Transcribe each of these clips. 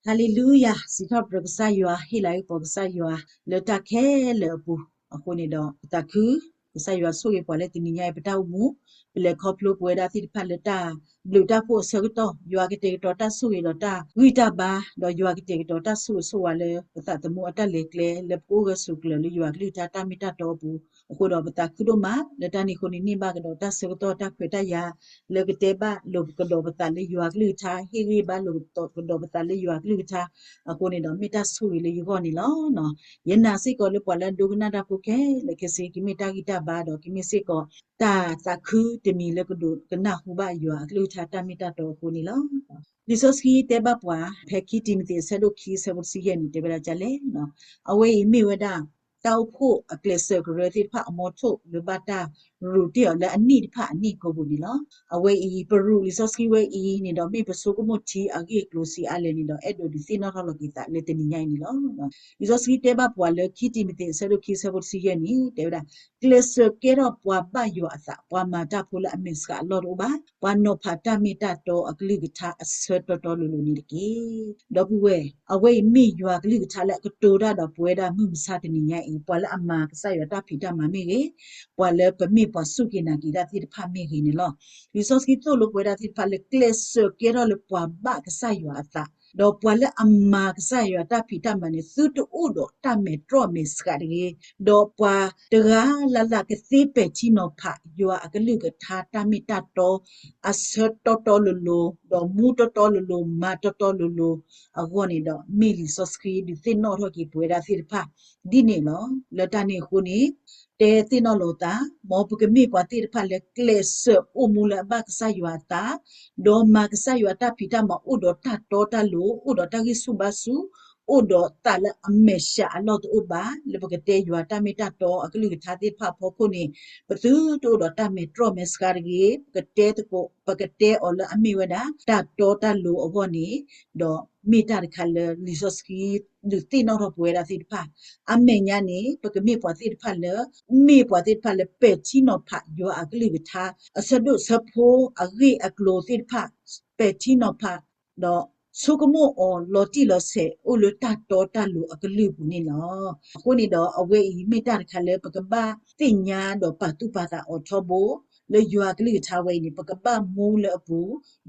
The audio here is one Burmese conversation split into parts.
Hallelujah. Sika proksa yua hilai proksa yua. Le ta ke le pu. Ako ni do ta ku. Proksa yua so ye pole tininya peta umu. Le koplo pueda ti paleta. Blue ta po serto. Yua ke te tota su ye ta. Wita ba do yua ke te tota su wale. Ta temu ata lekle le pu ge su kle le yua ke ta mita to pu. Ako do peta kudo ma le ta ni ko ni ba ke do ta serto ta kweta ya. Le ke te ba lo ke do peta le yua ke ta hi ba lo to ke do peta le yua ke ta ako ni do mita su le yu ko ni lo no yena si ko le pala do na da ko ke le ke se ki mita kita ba do ki mi si ko ta khu te mi le ko do ke na hu ba yua ke ta mita to ko ni lo Jesus ki te ba pwa phe ki timothy se do ki se bo si ye ni te ba ja le no awe mi weda tau pho a klese ko re ti pha mo tho le ba ta ru ti le ani ti pha ani ko bu ni lo awe I peru Jesus ki we I ni do mi peso ko mo ti agi close ale ni do edo di sino lo ki ta le te ni nyai ni lo Jesus ki te ba pwa le ki timothy se do ki se bo si ye ni te ba klese ke ro pwa ba yo asa pwa ma ta pho la amis ka lo ro ba pwa no pha ta mi ta to akli ki tha aso to lu ni ki do bu we awe mi yo akli ki tha la ko to da do pwe da mu sa te ni nyai pwa la ama ka sa yo ta phi ta ma mi ge pwa le pa mi pwa su ki na ki da ti pha mi ge ni lo Jesus ki to lo pwe da ti pha le klese ke ro le pwa ba ka sa yo asa do pwa le amma ka sa yo ta phi ta ma ni su to u do ta me tro me ska de do pwa de ga la ke si pe chi no pha yo akli ka tha ta mi ta to aso to lo do mu to lo ma to lo agoni do mi li soski di tino ro ki pwe da ti pha di ne lo le ta ne ko ni te tino lo ta mo pu ke mi pwa ti pha le klese u mu la ba ka sa yo ta do ma ka sa yo ta phi ta ma u do ta to ta lo u do ta ki su ba su udo tala amesha alot uba lebogete yua tamita to akli thati pha phoko ni patu to do ta metro meskargi kete ko pakete ola amiwada ta to ta lu oboni do mita khale lisoski du tino ro puera ti pha amenya ni pakemi pwa ti pha le mi pwa ti pha le pe chino pha yo akli tha asadu sapho agi aklo ti pha pe chino pha do sukumo o loti lo se o lo ta to ta lo akali bu ni lo ko ni do awe I mita khale pakaba tinya do patu pata o thobo le yua kli tha we ni pakaba mu le apu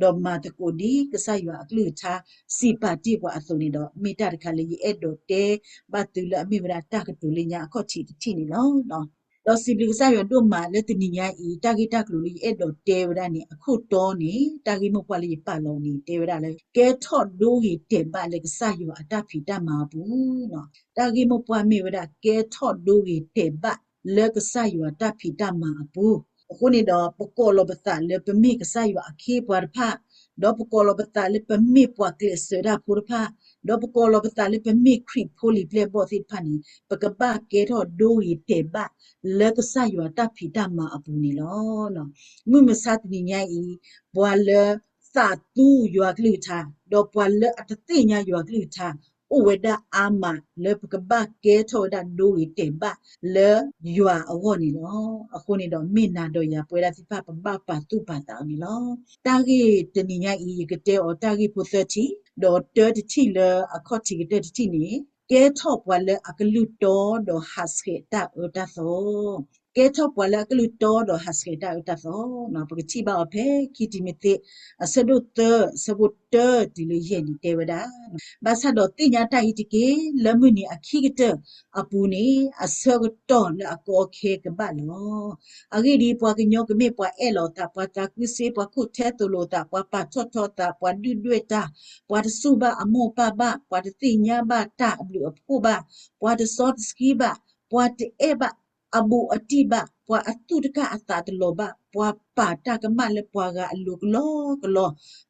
do ma ta ko di kasa yua kli tha si pati kwa aso ni do mita khale yi edo te ba tu le mi bra ta ka tu le nya kho chi ni lo no do sibli sa yo do ma le tini nya I ta ki ta klo li edo te wada ni akhu to ni ta ki mo kwa li pa lo ni te wada le ke tho do hi te ba le sa yo ata phi ta ma bu no ta ki mo kwa mi wada ke tho do hi te ba le sa yo ata phi ta ma bu akhu ni do poko lo ba sa le pe mi ka sa yo akhi pwa pha do poko lo ba sa le pe mi pwa ke se da pu pha do poko lo ba sa le pe mi kri pholi ple bo ti pha ni pakaba ke tho do hi te ba le ka sa yo ta phi ta ma apu ni lo no mu ma sa ti nya I bwa le sa tu yo akli tha do bwa le atati nya yo akli tha o weda ama le pakaba ke tho da do hi te ba le yo awo ni lo akho ni do mi na do ya pwe da ti pa pa tu pa ta ni lo ta gi ti nya I ke te o ta gi pu 30 do 30 le akho ti ke 30 ni ke thop wala aklu to do haske ta uta so ke thop wala aklu to do haske ta uta so na pa chi ba phe ki timite asadu te sabutta di le ye ni te wada ba sa do tinya ta hi ti ke lamu ni akhi ke apu ni asag to le ako khe ke ba lo agi di pwa ke nyo ke me pwa elo ta pwa ta ku se pwa ku the to lo ta pwa pa thot ta pwa du ta pwa su ba amo pa ba pwa tinya ba ta blu apu ba pwa sot ski ba pwa e ba abu atiba pwa atu ka ata to lo ba pwa pa ta ka ma le pwa ga lu lo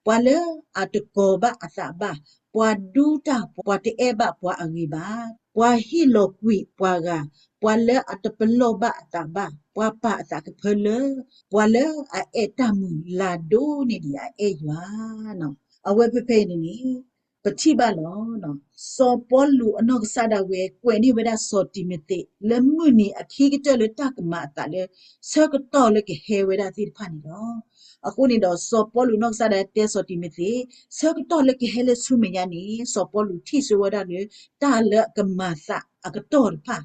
pwa le atko ba asa ba pwa du ta pwa te e ba pwa angi ba pwa hi lo kwi pwa ga pwa le atpelo ba ta ba pwa pa asa ka phele pwa le a eta mu la do ni dia e ywa no awe pepe ni pati ba lo no so polu anok sada we kweni weda so timete le muni akhi ke le tak ma ta le sa ko to le ke he weda ti phani lo အခုနေတော့စောပေါ်လူနောက်စားတဲ့တဲစောတီမီတီဆောကတော့လကဟဲလေဆုမညာနီစောပေါ်လူထိစဝဒနေတာလကမသအကတော့ဖာ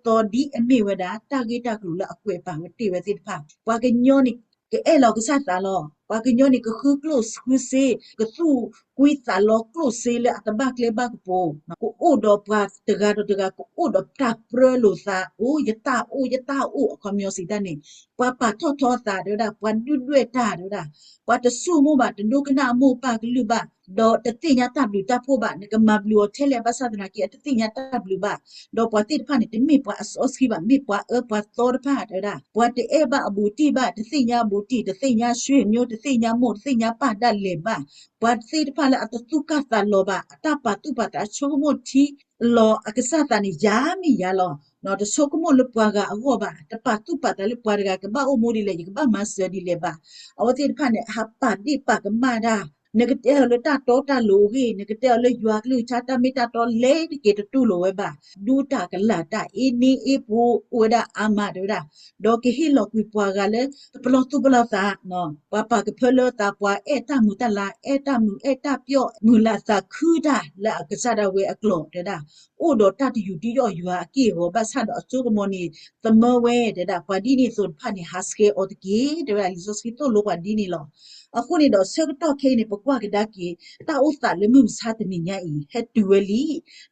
တော်ဒီအမေဝဒတာဂီတာကလူလအကွေပါမတိဝတိဖာပွားကညောနီque el lo que sa lo pa que yo ni que close que se que tu cuita lo close le ataba le ba po ko o do pa te ga ko o do ta pro lo sa o yata o ko myo si da ni pa tho sa de da pa du ta de da pa te su mo ba te do kana mo pa que lu ba do te ti nya ta blu ta pho ba ne ka ma blu o thele ba sa na ki te ti nya ta blu ba do pa ti pa ni te mi pa os ki ba mi pa pa to de pa de da pa te e ba abu ti ba te ti nya abu ti te ti nya shwe myo te ti nya mo te ti nya pa da le ba pa ti pa la at tu ka ta lo ba ta pa tu pa ta cho mo ti lo akasa ta ni ya mi ya lo no te so ko mo le pa ga ago ba ta pa tu pa ta le pa ga ka ba o mo di le ka ba ma se di le ba aw ti pa ne ha pa di pa ka ma da negative le ta to ta lo ge negative le ywa lu cha ta mi ta to le ke tu lo we ba du ta ka la ta e ni e pu o da ama do da do ke hi lo ku pwa ga le plo tu plo ta no pa ke phlo ta pwa e ta mu ta la e ta mu e ta pyo mu la sa khu da la ka sa da we a klo de da o do ta ti yu ti yo ywa ke ho ba sa do chu ko mo ni the mo we de da pa di ni so pha ni haske o de ke de la li so ski to lo pa di ni loအခုနေတော့ဆက်တော့ခဲနေပကွာကဒါကီတာဥစာလမှုစာတနေညာဤဟက်တူဝလီ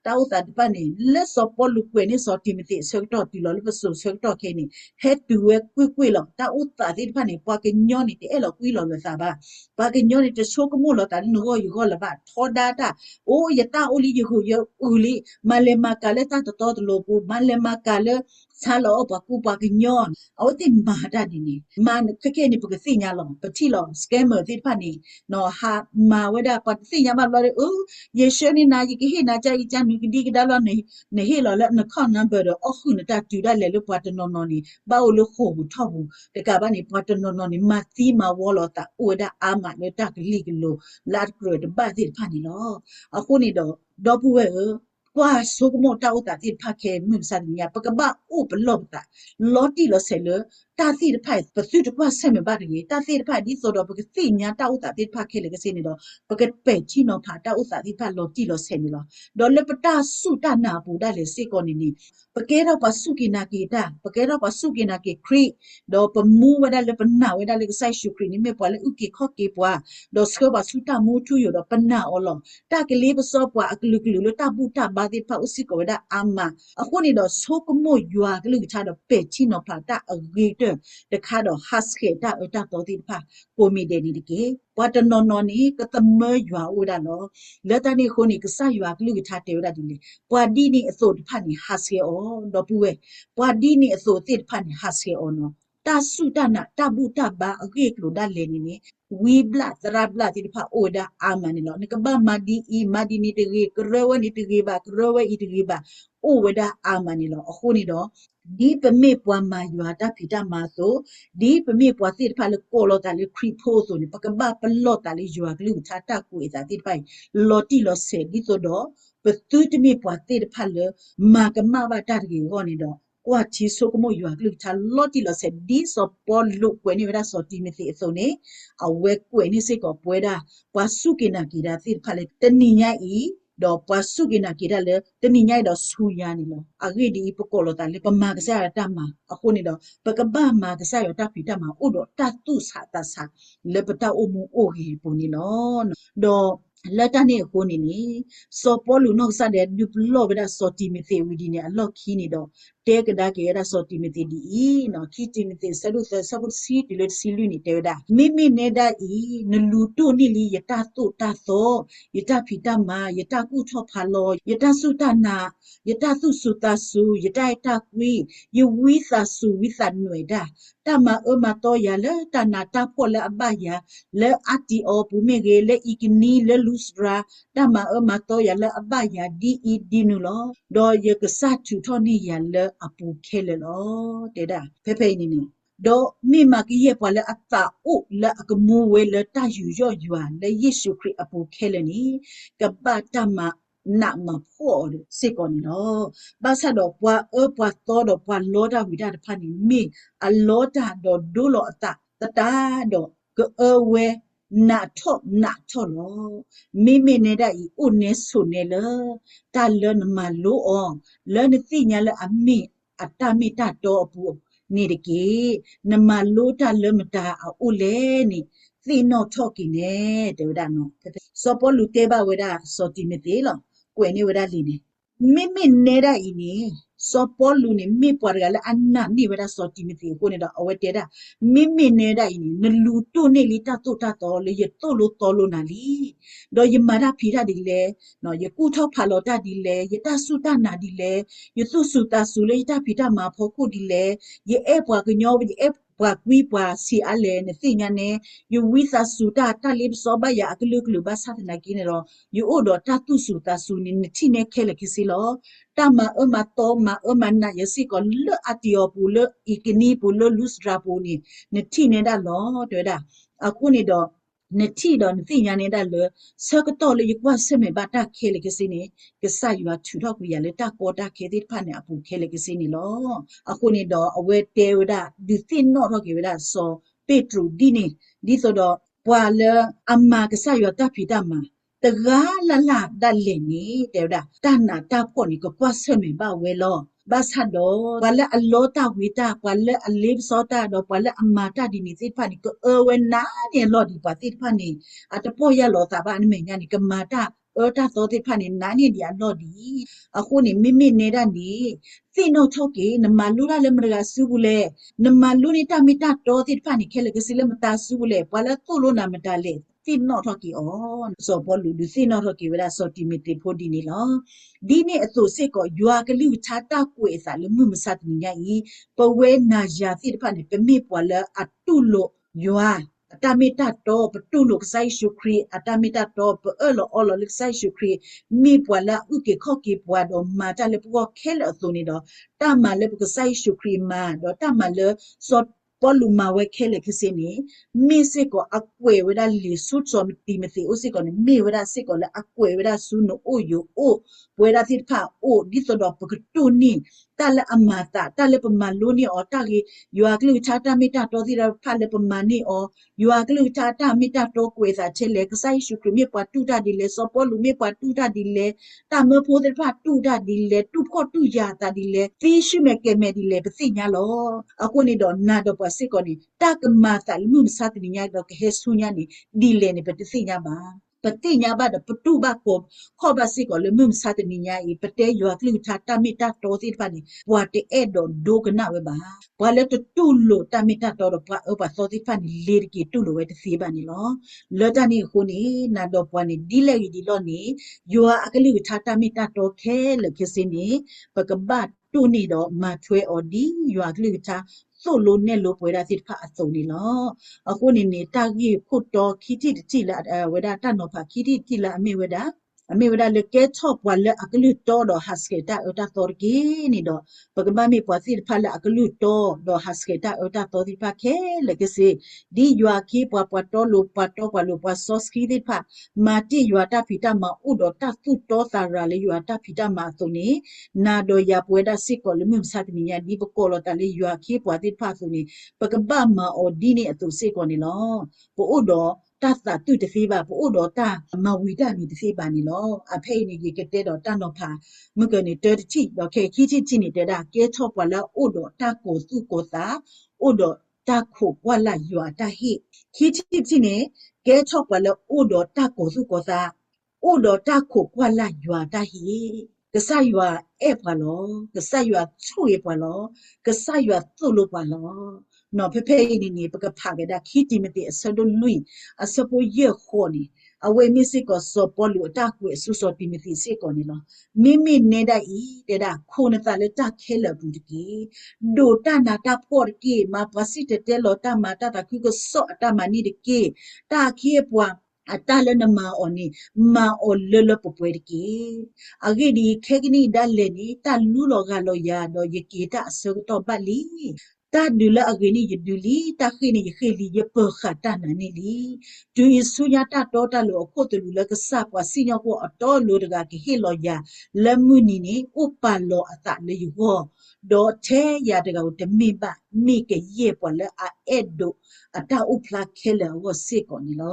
တာဥစာတပနေလက်စောပေါ်လူကွေနေစောတီမတီဆက်တော့တီလောလပဆူဆက်တော့ခဲနေဟက်တူဝကွေလောတာဥစာဒီပနေပွားကညောနေတဲလောကွီလောလစာပါပွားကညောနေတဲ့ဆိုကမို့လောတာနောယူကောလပါထောဒါတာအိုယတာအိုလီယူယအိုလီမလေမကလက်တာတော်တော်လောပူမလေမကလက်ဆာလောပကူပွားကညောအောတိမာဒါဒီနေမန်ခခဲနေပကစိညာလောပတိလောစကဲမဒီပနေနော်ဟာမာဝဒပတိညာမလောရအိုယေရှနီနာကြီးဟေနာကြိုင်ချမ်းဒီကဒါလောနေနေဟေလောလက်နခနံပါတ်အခုနတာတူဒါလေလပတ်နော်နော်နီဘာအိုလခိုဘူးထောက်ဘူးတကဘာနေပတ်နော်နော်နီမတိမဝလောတာအိုဒါအာမနတာကလီကလိုလတ်ကရဒဘာဒီဖာနီလောအခုနေတော့ဒေါ်ပူဝဲqua số mo ta uta ti pha ke mu sa ni ya pa ka ba u pa lo ta lo ti lo se le ta ti de phai pa su de kwa se me ba de ta ti de phai di so do pa ke ti nya ta uta ti pha ke le ke se ni do pa ke pe chi no pha ta uta ti pha lo ti lo se ni lo do le pa ta su ta na bu da le se ko ni pa ke ro pa su ki na ki ta pa ke ro pa su ki na ki kri do pa mu wa da le pa na wa da le ke sai shu kri ni me pa le u ki kho ki pwa do sko ba su ta mu tu yo do pa na o lo ta ke le pa so pwa ak lu lu ta bu ta ba di pa usi ko da ama ako ni do so ko mo ywa ke lu cha do pe chi no pha ta agi de de kha do haske ta ta to ti pha ko mi de ni de ke pa ta no no ni ka ta me ywa o da no le ta ni ko ni ka sa ywa ke lu cha te da di ni pa di ni aso de pha ni haske o do pu we pa di ni aso ti de pha ni haske o no ta su ta na ta bu ta ba agi ke lu da le ni we blood rabla ti pha oda amani lo ni ka ba madi ni te ge krewe ni te ge ba krewe i te ge ba o weda amani lo akho ni do di peme pwa ma ywa ta phita ma so di peme pwa ti pha le ko lo ta le khri pho so ni pa ka ba pa lo ta le ywa glu cha ta ku e ta ti pai lo ti lo se di so do pa tu ti me pwa ti pha le ma ka ma ba ta ge go ni do kwa chi so ko mo ywa glu cha lo ti lo se di so po lu kwe ni weda so ti me ti so ni awe kwe ni se ko pwe da pwa su ke na ki da ti pha le tani nya i do pwa su ke na ki da le tani nya do su ya ni lo agi di po ko lo ta le pa ma ka sa ta ma akho ni do pa ka ba ma ka sa yo ta pi ta ma o do ta tu sa ta sa le pa ta o mu o he po ni lo do la ta ni ko ni so po lu no sa de du lo ba da so ti me te wi di ni a lo ki ni do te ka da ke da so ti me te di i no ki ti me te sa lu sa bu si ti le si lu ni te da mi ne da i ne lu tu ni li ya ta tu ta so ya ta phi ta ma ya ta ku tho pha lo ya ta su ta na ya ta su ta su ya ta kwi ya wi sa su wi sa nwe da ta ma ma to ya le ta na ta pho le aba ya le ati o pu me ge le ikini le lusra ta ma to ya le aba ya di i di nu lo do ye ka sa tu tho ni ya le apu khe le lo te da phe ni do mi ma ki ye pwa le atta o le akmu we le ta yu yo ywa le yesu christ apu khe le ni ka ba ta ma na ma pho se ko ni no ba sa do pwa to do pwa lo da wi da pha ni mi a lo da do lo ata ตาดอกก็เวนาทอลอมิเนได้อีอุเนสุเนเลตาเลนมาลูอองเลนติญาเลอมิอัตตามิตาโตอปูนี่ดกีนมาลูตาเลมตาอุเลนี่သိနော်ထော့ကိနေတေဝဒနော်စောပလူတေဘဝဒစောတိမတေလောကွယ်နေဝဒလီနေမိနေတာဤနေစောပလူနေမိပွားရလအနာနိဝဒစောတိမတေကိုနေတော့အဝတေတာမိနေတာဤနေနလူတုနေလီတတုတတော်လေရတုလို့တော်လို့နာလီတော့ယမရဖိရဒီလေနော်ယကုထောက်ဖာလောတဒီလေယတဆုတနာဒီလေယသုစုတဆုလေတဖိတမှာဖို့ခုဒီလေယအေပွားကညောဘအေပွာကွီပွာစီအလဲနေသိညာနေယူဝိသစုတာတလိပစောဘယာအကလုကလုဘသသနာကိနေရောယူအိုဒတတုစုတဆုနေတိနေခဲလကိစီလောတမမတောမနာယစီကလအတီယောပူလဤကနီပူလလုစဒရာပူနေနတိနေတာလောတွေ့တာအခုနေတော့နတိတော့သိညာနေတာလစကတော့လေကွာစမေဘာတာခဲလကိစီနေကဆာယူထူတော့ကူရလေတကောတာခဲတိဖာနေအပူခဲလကိစီနေလောအခုနေတော့အဝဲတေဝဒဒီသိနော်တော့ကေဝဒစောပေထရူဒီနေဒီဆိုတော့ပွာလအမကဆာယူတာဖီတမတကားလလဒလည်းနေတေဝဒတနာတာဖို့နေကကွာစမေဘာဝဲလောဘာဆတ်တော့ဝလအလောတာဝီတာဝလအလေးစောတာတော့ဝလအမတာဒီနေစိဖာနေကဝနာနေလောဒီပါစိဖာနေအတပေါ်ရလောတာဘာနမေညာနေကမာတာတာသောတိဖာနေနာနေဒီအလောဒီအခုနေမိနေတာနေသိနော်ထောက်ကေနမလူရလည်းမရဆူဘူးလေနမလူနေတာမိတာတော်တိဖာနေခဲလေကစီလည်းမတာဆူဘူးလေဝလတိုလိုနာမတာလေသိနော်ထောက်ကေအောစောပေါ်လူသိနော်ထောက်ကေဝလာစောတိမီတေဖို့ဒီနေလောဒီနေ့အစိုးစစ်ကိုရွာကလူချာတာကွေစားလမှုမစတ်နေရည်ပဝဲနာယာတိတဖာနေပမိပွာလအတုလို့ရွာအတမိတတော့ပတုလို့ဆိုင်ရှုခရီအတမိတတော့ပအော်လို့ဆိုင်ရှုခရီမိပွာလဥကေခော့ကေပွာတော့မာတလည်းပွားခဲလအစုံနေတော့တမလည်းပကဆိုင်ရှုခရီမာတော့တမလည်းစောပေါ်လူမာဝဲခဲလေခစနေမိစစ်ကိုအကွေဝဒလီဆုချောမတီမတီဥစစ်ကိုမိဝဒစစ်ကိုလည်းအကွေဝဒဆုနိုအိုယိုအိုပွေဒတိဖာအိုဒီဆိုတော့ပကတူနီတလအမတာတလပမလူနီအော်တကီယွာကလူချာတာမီတာတော်စီရဖာလပမနီအော်ယွာကလူချာတာမီတာတော်ကွေစာချေလေကဆိုင်ရှုကမြေပွားတူတာဒီလေစောပေါ်လူမြေပွားတူတာဒီလေတမဖိုးတဲ့ဖာတူတာဒီလေတူဖို့တူရတာဒီလေသီရှိမဲ့ကဲမဲ့ဒီလေပစိညာလောအခုနေတော့နာတော့ပွားစစ်ကိုနီတကမာတာလူမစတ်နိညာတော့ကဟဲဆူညာနီဒီလေနေပစိညာပါပတိညာဘဒပတုဘကောခောဘစီကိုလမုံစတ်နိညာဤပတေယောကလူထာတမိတာတော်စီဖာနီဘွာတေအဲ့တော့ဒိုကနာဝဲပါဘွာလက်တူလို့တမိတာတော်တော့ဘွာအပစောစီဖာနီလေကီတူလို့ဝဲတစီပါနီလောလောတနီခုနီနာတော့ဘွာနီဒီလေဒီလောနီယောအကလူထာတမိတာတော်ခဲလခစင်းနီပကဘတ်တူနီတော့မထွဲအော်ဒီယောကလူထာဆိုလိုနဲ့လိုပွေတာစစ်ဖာအစုံနေလောအခုနေနေတာကြီးဖုတ်တော်ခီတိတိလာဝဒတနောဖာခီတိတိလာအမေဝဒလေကဲချော့ပွာလအကလူတော်တော့ဟတ်စကေတာအတာတော်ကြီးနေတော့ပကမမေပွာစစ်ဖာလအကလူတော်တော့ဟတ်စကေတာအတာတော်ဒီဖာခဲလကစီဒီယွာခီပွာပွာတော်လိုပွာတော်ပွာလိုပွာဆော့စကီဒီဖာမာတိယွာတာဖီတာမဥတော်တာဖုတော်သာရလေယွာတာဖီတာမဆိုနေနာတော့ရပွေတာစစ်ကိုလမြုံစတ်နေရဒီပကောလတလေယွာခီပွာတိဖာဆိုနေပကပမအော်ဒီနေအတူစစ်ကိုနေလောပို့တော့တသတုတဖေးပါပို့တော့တာမဝီတာမီတဖေးပါနေလောအဖေနေကြီးကတဲ့တော့တန်တော့ဖာမကနေတတိတော့ခဲခီချီနေတဲ့ကဲချော့ပွာလာအိုတော့တာကိုစုကိုသာအိုတော့တာခိုပွာလာယွာတာဟိခီချီနေကဲချော့ပွာလာအိုတော့တာကိုစုကိုသာအိုတော့တာခိုပွာလာယွာတာဟိကဆာယွာအဲပွာလောကဆာယွာချူရပွာလောကဆာယွာသုလို့ပွာလောနော်ဖေဖေနေပကဖာကဒါခီတီမတီအစဒလူအစပိုရခေါနီအဝေမီစစ်ကိုစောပေါ်လူတာကွေဆူစောတီမတီစစ်ကိုနီလောမိနေတာဤတဲ့ဒါခိုနတလေတာခဲလဘူးတကီဒိုတာနာတာပေါ်ကီမပစီတဲလောတာမာတာခုကိုစောတာမနီတကီတာခေပွာအတလနမအော်နီမာအော်လလပပွေကီအဂီဒီခေကနီဒလနီတလူလောကလောယာတော့ယကီတာဆောတော့ပတ်လီ ตาดูละอเกนี่ยดูลีตาขีนี่ยขีลียเปขะตานานี่ลีดูอิสุญาตาตอตาโลอโคตลูละกะซาปวาสิญะโกอตอโลดกะke he lo ya la mu ni ni upa lo ata le yu ho do the ya de ga de mi ba mi ke ye pwa la a edo ata upla khela wo se ko ni lo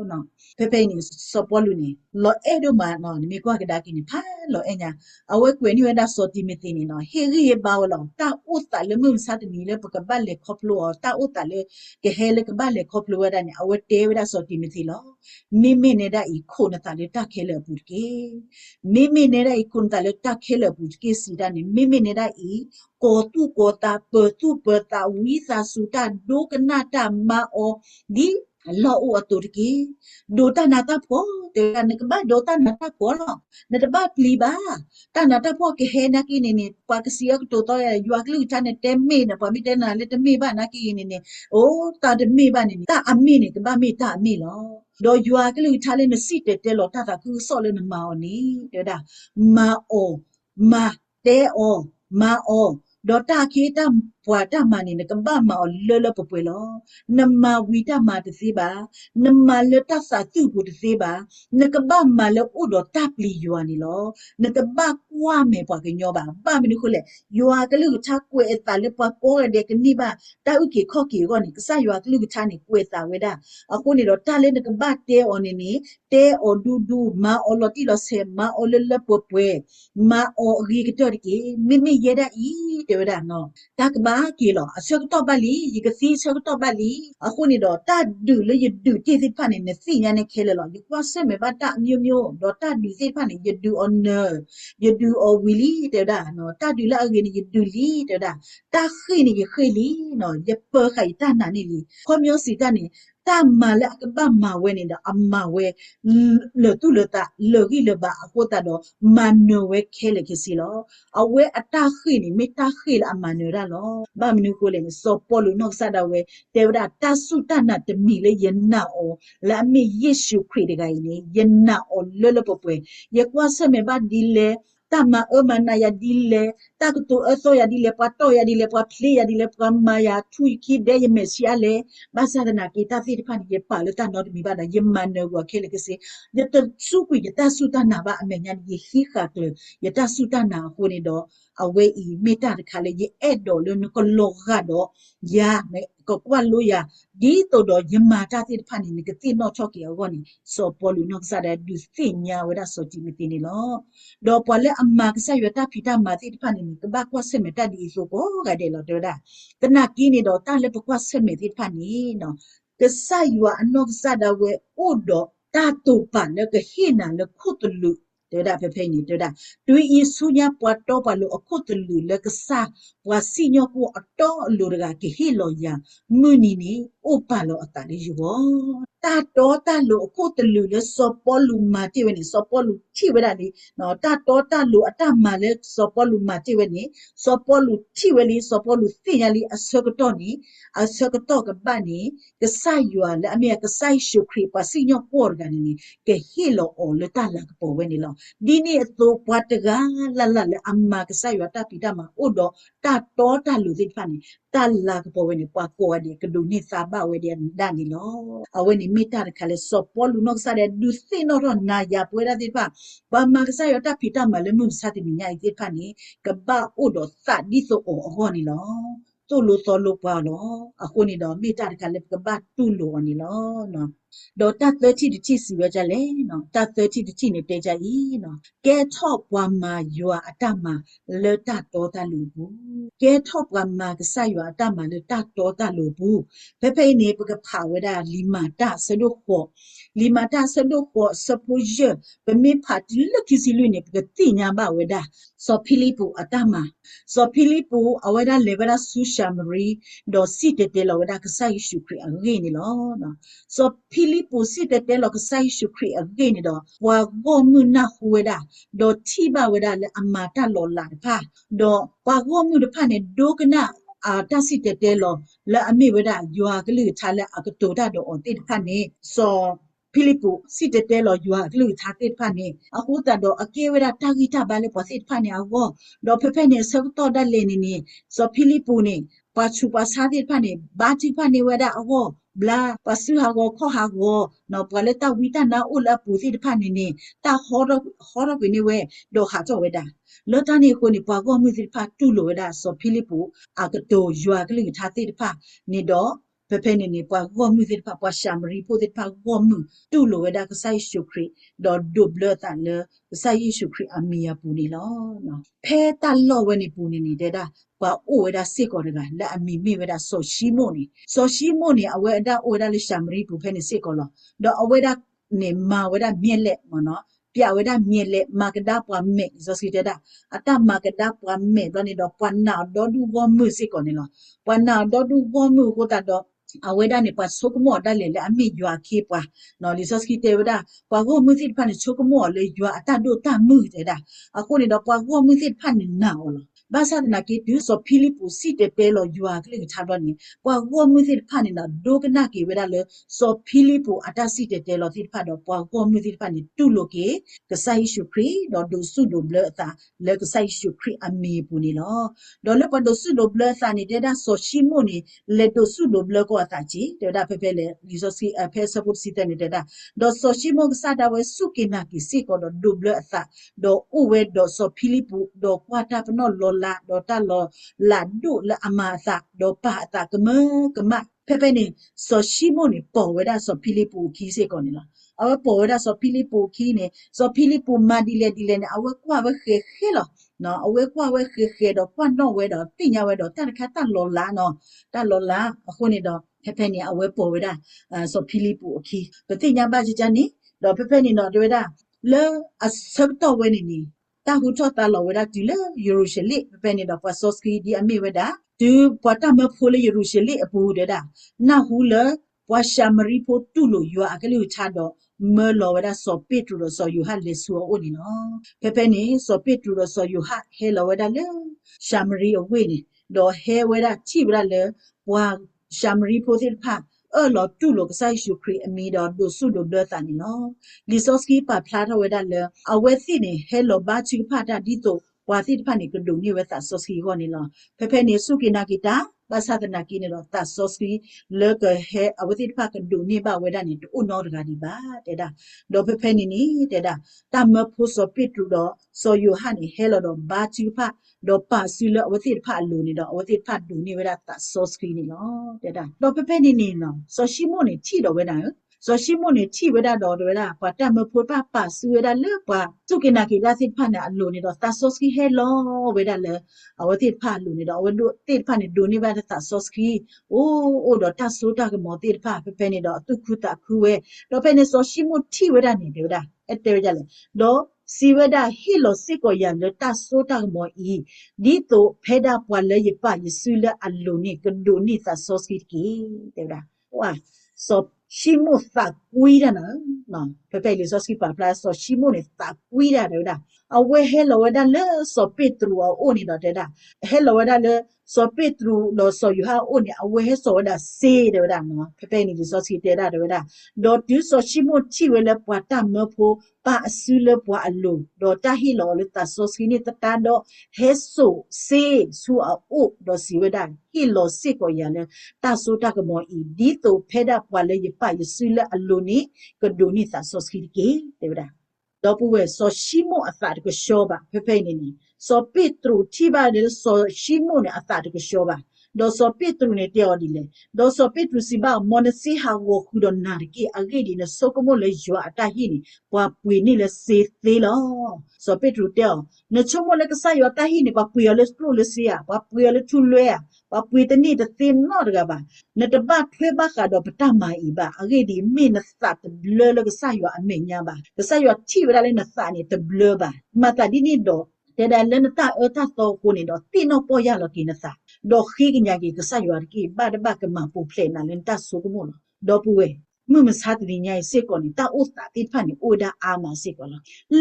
no pe pe ni so po lu ni lo edo ma no ni mi kwa ka da ki ni pha lo enya awe kwe ni weda so ti mi ti ni no he ri ye ba lo ta uta le mu sa ti ni le pa ka ba le khoplo ta uta le ke he le ka ba le khoplo weda ni awe te weda so ti mi ti lo mi ne da i ko na ta le ta khela pu ke mi ne da i kun ta le ta khela pu ke si da ni mi ne da i ko tu ko ta wi sa su ta do ka na ta ma o di lo u aturki do ta na ta po te kan ka ba do ta na ta po lo na ta ba pli ba ta na ta po ke he na ki ni pa ka sia to to ya yu ak lu ta ne te me na pa mi te na le te me ba na ki ni o ta de me ba ni ta a mi ni ka ba mi ta mi lo do yu ak lu ta le na si te lo ta ku so le na ma o ni de da ma o ma te o ma o do ta ki ta pwa ta ma ni ka ba ma o le po pwe lo na ma wi ta ma te si ba na ma le ta sa tu pu te si ba na ka ba ma le u do ta pli yu ani lo na ka ba kwa me pwa ke nyo ba mi ni ko le yu a ka lu ta kwe ta le pwa ko de ke ni ba ta u ki kho ki go ni ka sa yu a ka lu ta ni kwe ta we da a ko ni do ta le na ka ba te o ni te o du ma o lo ti lo se ma o le po pwe ma o ri ke to ki mi ye da i de we da no ta ka ba ki lo a se ko to ba li yi ka si se ko to ba li a ko ni do ta du le yi du ti si pha ni ne si nya ne ke le lo yi kwa se me ba ta myo do ta du si pha ni yi du on ne yi du o willy de da no ta du la ge ni yi du li de da ta khi ni yi khi li no yi pe khai ta na ni li kho myo si ta ni ta ma la ka ba ma we ni da amma we le tu le ta le ri le ba ko ta do ma no we ke le ke si lo a we ata khi ni me ta khi la ma no da lo ba mi ni ko le so po lu no sa da we te da ta su ta na te mi le yen na o la mi yesu kri de ga ni yen na o le po pwe ye kwa se me ba di le ta ma o ma na ya di le ta to o so ya di le pa to ya di le pa ple ya di le pa ma ya tu ki de ye me si ale ba sa na ki ta fi pa ni ye pa le ta no mi ba da ye ma no ko ke le ke se ye ta su ku ye ta su ta na ba a me nya ye hi kha ke ye ta su ta na ko ni do a we i me ta ka le ye e do le no ko lo ga do ya me ko kwa lo ya di to do ye ma ta ti pa ni ke ti no cho ki o ni so po lu no sa da du si nya we da so ti mi ti ni lo do po le amma ka sa yo ta phi ta ma ti pa ni ka ba kwa se me ta di so ko ga de lo do da ka na ki ni do ta le po kwa se me ti pa ni no ka sa yo ano ka sa da we o do ta to pa le ka hi na le khu tu lu de da pe pe ni de da tu i su nya po to pa lo khu tu lu le ka sa wa si nyo ko to lu ga ki hi lo ya mu ni ni o pa lo ata le yu bo ta to ta lo khu tu lu le so po lu ma ti we ni so po lu ti we da ni no ta to ta lo ata ma le so po lu ma ti we ni so po lu ti we li so po lu ti nya li a so ko to ni a so ko to ka ba ni ka sa yu le a me ka sa shu kri pa si nyo po ga ni ke hi lo o le ta la ko we ni lo di ni to pat ga la le amma ka sa yu ta pi da ma o do ta to ta lu ti fa ni ta la ko we ni pa ko de ka du ni sa ba we de da ni lo a we ni mi ta ka le so po lu no sa de du si no ro na ya pwe da ti fa ba ma ka sa yu ta pi da ma le mu sa ti mi nya i ti fa ni ka ba o do sa di so o ho ni lo to lo so lo pa lo a ko ni do mi ta ka le ka ba tu lo ni lo no do ta 30 ti si we ja le no ta 30 ti ni te ja i no ke thop wa ma yua ata ma le ta to ta lu bu ke thop wa ma ka sa yua ata ma le ta to ta lu bu pe pe ni pe ka pha we da lima ta se do ko se po je pe mi pha ti le ki si lu ni pe ti nya ba we da so philipu ata ma so philipu aweda le ba su shamri do si te lo da ka sa yishu kri a ge ni lo no so philipu si te lo ka sa yishu kri a ge ni do wa go mu na huweda do ti ba weda le amata lo la pha do wa go mu de pha ne do kana a ta si te lo la ami weda yua ka lu tha le a ka to da do on ti pha ne so ဖိလိပ္ပုစိတတဲလောယူဟာကလူသာတိဖာနေအခုတတော့အကေဝရတာဂီတာဘာလေပစိဖာနေအောတော့ဖဖနေစတော့ဒလေနေစောဖိလိပ္ပုနေပါချူပါစာတိဖာနေဘာတိဖာနေဝဒအောဘလာပစုဟာကိုခေါဟာကိုနော်ပလက်တဝီတနာဥလပူတိဖာနေနေတာခေါ်တော့ဘိနေဝဲတော့ဟာတော့ဝဲတာလောတနေကိုနေပွားကိုမြစ်ဖာတူလိုဝဲတာစောဖိလိပ္ပုအကတိုယွာကလူသာတိဖာနေတော့ဖဖနေနေပွားကိုမြစ်ဖာပွားရှာမရီပိုတိဖာကိုမြတူလိုဝဲတာကဆိုင်ရှုခရီတော့ဒုဘလတန်လေဆိုင်ရှုခရီအမီယာပူနေလောနော်ဖဲတလောဝဲနေပူနေနေတဲ့တာပွားအိုဝဲတာစေကောတကလက်အမီမိဝဲတာဆောရှိမို့နေဆောရှိမို့နေအဝဲအတာအိုဝဲတာလေရှာမရီပူဖဲနေစေကောလောတော့အဝဲတာနေမာဝဲတာမြက်လက်မနော်ပြဝဲတာမြက်လက်မာကဒါပွားမဲဇောစီတဲတာအတမာကဒါပွားမဲတော့နေတော့ပွားနာတော့ဒူဝမှုစေကောနေလောပွားနာတော့ဒူဝမှုကိုတာတော့အဝဲဒါနေပတ်ဆုကမောဒါလေအမိယွာခေပွားနော်လီဆော့စကီတေဝဒါပွားကိုမှုစစ်ဖာနေဆုကမောလေယွာအတဒိုတမှုတဲ့ဒါအခုနေတော့ပွားကိုမှုစစ်ဖာနေနာအော်ဘာသာနာကေတူဆိုဖိလိပ္ပုစီတေတဲလောယွာကလေးထားတော့နေပွားကိုမှုစစ်ဖာနေတော့ဒိုကနာကေဝဒါလေဆိုဖိလိပ္ပုအတစီတေတဲလောစစ်ဖာတော့ပွားကိုမှုစစ်ဖာနေတူလိုကေကဆိုင်ရှုခရီတော့ဒိုဆုဒိုဘလအတာလေကဆိုင်ရှုခရီအမီပူနေလောတော့လေပဒိုဆုဒိုဘလစာနေတဲ့ဒါဆိုရှိမိုနေလေဒိုဆုဒိုဘလကိုအတာချီတဲ့ဒါဖဖလေဒီဆိုစီအဖဲဆပ်ပို့စီတဲ့နေတဲ့ဒါတော့ဆိုရှိမိုကစားတာဝဲစုကိနာကီစီကိုတော့ဒိုဘလအတာတော့ဥဝဲတော့ဆိုဖိလိပ္ပုတော့ကွာတာပနောလောလာတော့တလောလာဒုလအမအတာတော့ပါအတာကမဖဖနေဆိုရှိမိုနေပေါ်ဝဲဒါဆိုဖိလိပ္ပုခီစေကောနေလားအဝပေါ်ဝဲဒါဆိုဖိလိပ္ပုခီနေဆိုဖိလိပ္ပုမာဒီလေနေအဝကွာဝဲခဲလောနော်အဝဲကွာဝဲခဲတော့ပွတ်တော့ဝဲတော့တင်ညာဝဲတော့တခါတလောလာနော်တလောလာအခုနေတော့ဖဖနေအဝဲပေါ်ဝဲဒါဆိုဖိလိပ္ပုအခီပတင်ညာပါချနေတော့ဖဖနေတော့တွေ့တာလဲအစပ်တော့ဝဲနေတာဟုထတာလောဝဲဒါဒီလေယေရုရှလင်ဖဖနေတော့ပတ်ဆော့စကီဒီအမေဝဲဒါဒီပွတ်တာမဖိုလေယေရုရှလင်အပူတဲ့ဒါနာဟုလေပွာရှာမရီပိုတူလိုယူအကလေးချတော့မလောဝဲဒါစောပေတူလို့စောယူဟာလေဆူအိုနေနော်ဖဖနေစောပေတူလို့စောယူဟာဟဲလောဝဲဒါလေရှာမရီအဝေးနေတော့ဟဲဝဲဒါချိဗလာလေပွာရှာမရီပိုတိဖာလောတူလို့ကဆိုင်ရှုခရီအမီတော့ဒိုဆုဒိုဘလတာနေနော်လီဆော့စကီပါဖလာတော့ဝဲဒါလေအဝဲသိနေဟဲလောဘာချိဖာတာဒီတော့ဝါသိဖာနေကဒုံနေဝဲတာဆော့စကီကိုနေလောဖဖနေစုကိနာကီတာဘာသာတနာကိနေတော့တာဆော့စကီလေကဟဲအဝသိဖာကဒုံနေပါဝဲဒါနေတူနော်တကဒီပါတဲ့ဒါတော့ဖဖနေနေတဲ့ဒါတမဖို့စောပိတူတော့စောယူဟာနေဟဲလောတော့ဘာချိဖာတော့ပါစီလအဝသိဖာလူနေတော့အဝသိဖာဒုံနေဝဲဒါတာဆော့စကီနေလောတဲ့ဒါတော့ဖဖနေနေနော်စောရှိမို့နေချိတော့ဝဲဒါဆိုရှိမို့နေချိဝဲဒါတော့ဝဲဒါပါတမဖို့ပါစူဝဲဒါလေပါစုကိနာကိဒါစစ်ဖာနေအလိုနေတော့တာဆော့စကီဟဲလောဝဲဒါလေအဝသိဖာလူနေတော့ဝဲတို့တိဖာနေဒုံနေပါတာဆော့စကီအိုတော့တာဆိုတာကမောတိဖာဖနေတော့တုခုတာခုဝဲတော့ဖနေဆိုရှိမို့ချိဝဲဒါနေတယ်ဒါအဲ့တဲကြလေတော့စီဝဲဒါဟီလိုစစ်ကိုရလတာဆိုတာကမောဤဒီတော့ဖဲဒါပွာလေရပါယဆူလအလိုနေကဒုံနေတာဆော့စကီကီတဲ့ဒါဝါဆိုရှိမို့သာကွီးတာနော်ဖဖလေဆော့စကီပါပလာဆိုရှိမို့နေသာကွီးတာဒါအဝဲဟဲလောဝဒါလေဆိုပေထရူအိုနေတော့တဲ့ဒါဟဲလောဝဒါလေဆိုပေထရူလောဆိုယူဟာအိုနေအဝဲဟဲဆိုဒါစေတဲ့ဒါနော်ဖဖနေဆော့စကီတဲ့ဒါတော့ဒူဆိုရှိမို့ချိဝဲလေပွားတာမဖို့ပါအဆူလေပွားအလိုတော့တာဟီလောလေတာဆော့စကီနေတာတော့ဟဲဆိုစေဆူအိုတော့စီဝဲဒါဟီလောစစ်ကိုရလေတာဆိုတာကမောဤဒီတော့ဖဲဒါပွားလေရပါယဆူလေအလိုနေကဒိုနေတာဆော့စကီကေတဲ့ဒါတော့ပွေဆိုရှိမို့အသာတကရှောပါဖဖနေနေဆိုပေထရူတိပါလေဆိုရှိမို့နေအသာတကရှောပါတော့ဆိုပေထရူနေတေော်ဒီလေတော့ဆိုပေထရူစီပါမောနစီဟာဝခုဒနာရကီအဂေဒီနေဆိုကမို့လေယွာအတာဟိနေပွားပွေနေလေစေသေးလောဆိုပေထရူတေော်နချုံမို့လေကဆာယွာတာဟိနေပွားပွေလေစပလိုလေစီယာပွားပွေလေထူလွဲပွားပွေတနေတသင်နော်တကပါနတပတ်ထွေးပါကတော့ပတမာဤပါအဂေဒီမိနစတ်ဘလလကဆာယွာအမေညာပါကဆာယွာချိဝရလေနစနေတဘလပါမတာဒီနေတော့တဲ့ဒါလည်းနတာအတာတော့ကိုနေတော့တိနောပေါ်ရလကိနစာတော့ခိကညာကြီးကဆာယွာကီဘာဒဘကမပူဖလေနာလန်တဆုကမို့တော့ပွေမမစားတဲ့ညိုင်စေကောနေတာဥတာတိဖာနေအိုဒါအာမစေကောလ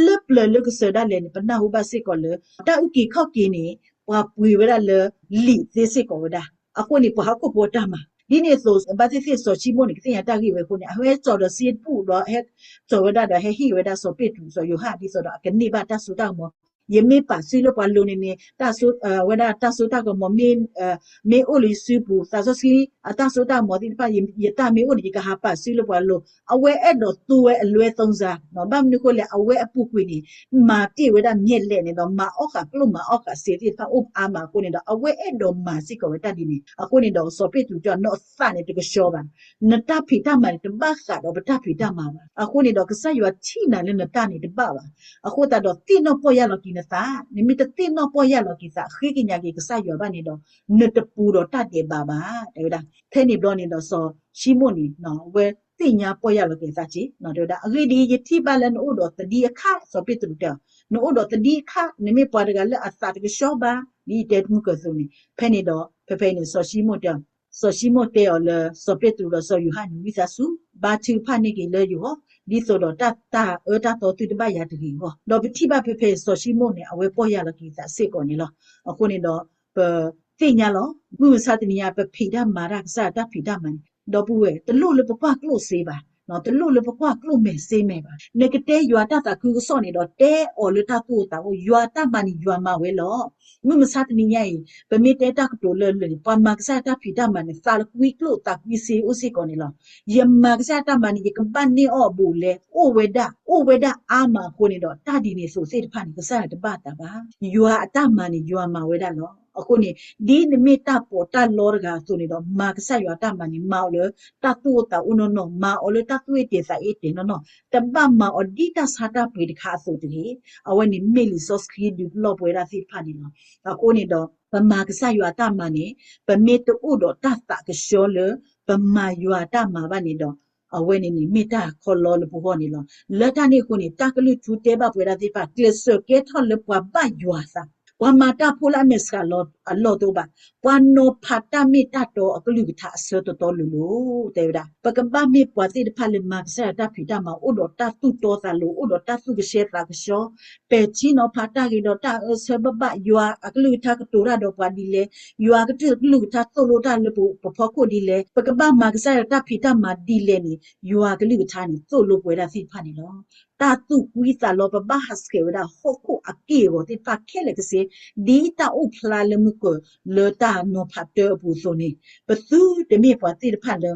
လပ်လလကဆဒါလည်းပနာဟုပါစေကောလတာဥကီခောက်ကီနေပွားပွေဝရလလီသေစေကောဒါအခုနေပွားကိုပေါ်တာမှာ ဒီနေ့ဆိုဘာသိသိဆိုချီမနိကတိယတာကြီးဝဲခုနေအဟဲစော်တော့စီပူတော့ဟဲစော်ဝဒတော့ဟဲဟီဝဒဆိုပိတူဆိုယိုဟာဒီဆိုတော့ကနေဘာတဆူတောင်မယေမေပါစီလိုပါလိုနေတဆူဝဒတဆူတောင်မမေမေအိုလီစီပူတဆူစီတဆူတောင်မဒီပါယေတာမေအိုဒီကဟာပါစီလိုပါလိုအဝဲအဲ့တော့သူဝဲအလွဲသုံးစားနော်ဘာမနကိုလေအဝဲအပူကွေနေမာတိဝဒမြက်လက်နေတော့မာအောက်ကကလုံးမာအောက်ကစီတိဖာဥပအာမာကိုနေတော့အဝဲအဲ့တော့မာစီကိုဝဒဒီနေအခုနေတော့ဆိုပိတူကြောင့်နော်စနေတကရှောပါနတဖိတမတဘခါတော့ပတဖိတမှာပါအခုနေတော့ကဆရွာချိနာလည်းနတနေတပပါအခုတတော့တိနောပေါ်ရလောကိနသာနိမိတတိနောပေါ်ရလောကိသာခိကညာကိကဆရွာဘာနေတော့နတပူတော့တတ်တယ်ပါပါတဲ့ဒါထဲနေဘလို့နေတော့ဆိုရှိမနီနော်ဝဲတိညာပေါ်ရလောကိသာချီနော်တဲ့ဒါအဂိဒီယတိပါလနိုတော့တဒီအခါဆိုပိတူတော့နိုတော့တဒီအခါနိမိပေါ်ကလည်းအစာတကရှောပါဒီတဲ့မှုကစုံနေဖဲနေတော့ဖဲနေဆိုရှိမတော့ဆိုရှိမတဲ့ော်လဆိုပိတူတော့ဆိုယူဟာနိဝိသဆုဘာချူဖာနေကလေယူဟောဒီဆိုတော့တတော်တူတပရတကြီးဟောတော့တိပါဖဲဆိုရှိမနေအဝဲပေါ်ရလောကိသာစေကောနေလောအခုနေတော့တိညာလောဘုသတနိယပဖိဒမာရကစတဖိဒမန်တော့ဘူးဝဲတလို့လပပကလို့စေးပါနော်တလို့လပပကလို့မဲစေးမဲပါနေကတဲ့ရွာတတာကူစောနေတော့တဲအော်လတတူတာရွာတမနီရွာမဝဲလောမသတနိယပမေတဲတကတိုလလပမကစတဖိဒမန်စာလကွီကလို့တာကွီစေဥစီကောနေလောယမကစတမနီကပန်နေအော်ဘူးလေအိုဝေဒအာမကိုနေတော့တာဒီနေဆိုစေတဖာနေကစတပါတာပါရွာအတမနီရွာမဝဲတာလောအခုနေဒီနမိတပေါ်တလောရကဆိုနေတော့မာကဆရွာတမနီမောက်လေတတူတာဥနောနောမာအော်လေတတူတေစာအေတေနောတပမာအော်ဒီတဆာတာပေတခါဆိုတည်းအဝနေမေလီဆော့စခရီဒီဘလော့ပွဲရာစီဖာနေလောအခုနေတော့ပမာကဆရွာတမနီပမေတူတော့တတ်တာကရှောလေပမာရွာတမဘာနေတော့အဝဲနေမိတာခေါ်လောလပူဟောနေလောလက်တနေခုနေတကလူချူတဲဘပွဲရာစီဖာကလစကေထော်လပွားဘရွာစာဝါမာတာဖိုလာမက်စကလောအလောတော့ပါပွာနိုဖာတာမီတာတော့အကလူကထအစတော်လူလူတဲ့ဒါပကပမီပွာတိတဖလမတ်ဆာတာဖီတာမအိုဒတာတူတော်တာလူအိုဒတာစုကရှေတာကရှောပေချီနောဖာတာကီတော့တာဆဘဘယွာအကလူထကတူရတော့ပွာဒီလေယွာကတူလူထဆိုလိုတာလူပဖောကိုဒီလေပကပမကဆာတာဖီတာမဒီလေနီယွာကလူထနီဆိုလိုပွဲတာစီဖာနေလောတာတူကွီတာလောပဘဟစကေဝဒါဟိုခုအကေဝတိဖာခဲလေကစေဒီတာဥဖလာလမှုကိုလေတာနောဖတ်တဲ့ဘူးဆိုနေဘသူတမေပွားတိဖတ်လေ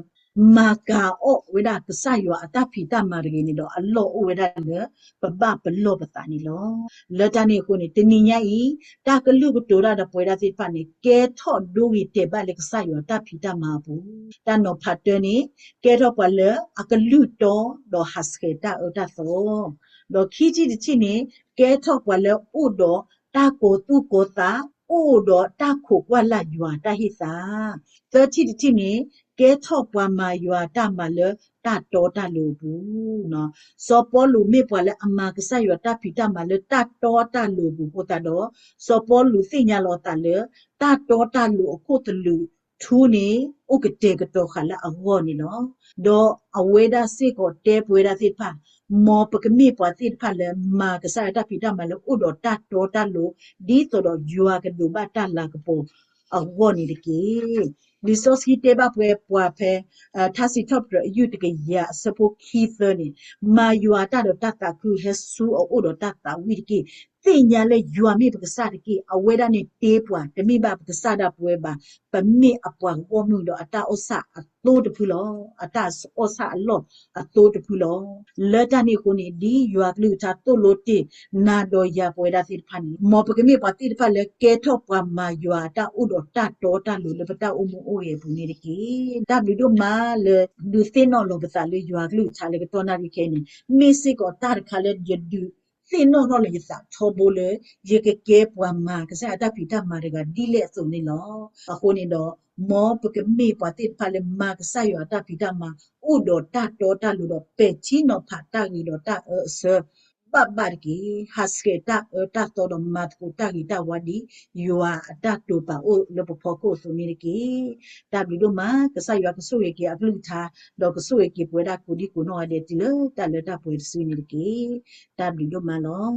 မာကာအောဝဒကဆယောအတဖီတမာရင်းနေတော့အလောဝဒလေပပဘလောပတာနေလောလေတာနေကိုနေတနိညာဤတာကလူကတိုရတဲ့ပွဲတာတိဖတ်နေကဲထော့ဒူဝီတေဘလေကဆယောတဖီတမာဘူးတနောဖတ်တဲ့နေကဲတော့ပလေအကလူတော့တော့ဟစကေတာအတာသောတော့ခီချီတချိနေကဲထော့ပလေဥတော့တာကိုသူကိုတာအိုတော့တာခုကွာလာယွာတာဟိစာသတိတိနေကဲထော့ပွားမာယွာတာမလတာတော်တာလိုဘူးနော်စောပေါ်လူမေပွားလဲအမကဆယွာတာဖီတာမလတာတော်တာလိုဘူးဟိုတာတော့စောပေါ်လူသိညာလောတာလေတာတော်တာလိုအခုတလူထူနေဥကတေကတော့ခလာအဝေါ်နေနော်တော့အဝေဒါစေကိုတဲပွေဒါစေဖာမောပကမိပွားတိဖာလေမာကဆာတာဖီတာမလဥဒတာတော်တာလိုဒီတော့ယွာကဒူဘတာလာကပိုအဝေါ်နေတကေဒီဆိုစီတေဘပွဲပွားဖဲသာစီတော့ယူတကေရစပိုခီသနေမာယွာတာတော့တတာခုဟဆူအိုဒတာတာဝီတကေသိညာလေယွာမိပကစားတကေအဝဲဒါနေတေးပွားတမိဘပကစားတာပွဲပါပမိအပွားဝမှုတော့အတာဥစအတိုးတဖူလောအတာဥစအလောအတိုးတဖူလောလက်တနေကိုနေဒီယွာကလူတာတိုလို့တေနာတော့ရပွဲဒါစီဖာနီမောပကမိပါတိဖာလေကဲထော့ပွားမာယွာတာဥတော့တာတော်တာလို့လပတာဥမအိုးရဘူးနေတကေဒါဘီတို့မာလေဒူစတေနော်လောပစာလေယွာကလူချာလေကတော်နာရီခဲနေမေစစ်ကိုတာခါလေယဒူစင်နော်နော်လေစာထောဘလေရေကကဲပွားမာကစားတာဖီတာမာရကဒီလေစုံနေလောအခုနေတော့မောပကမေပွားတိဖာလေမာကစားရတာဖီတာမာဥဒတာတော်တာလူတော့ပေချီနော်ဖာတာကြီးတော့တာဆဘဘတ်ကီဟစကေတာတာတော်မတ်ကိုတာဂီတာဝဒီယွာအတတူပါအိုလပဖို့ကိုဆိုနေကီတာဘီတို့မှာကဆယွာကဆူရကီအပလူသာတော့ကဆူရကီပွဲတာကိုဒီကိုနော်တဲ့တီလတာလတာပွဲဆွေးနေကီတာဘီတို့မှာလော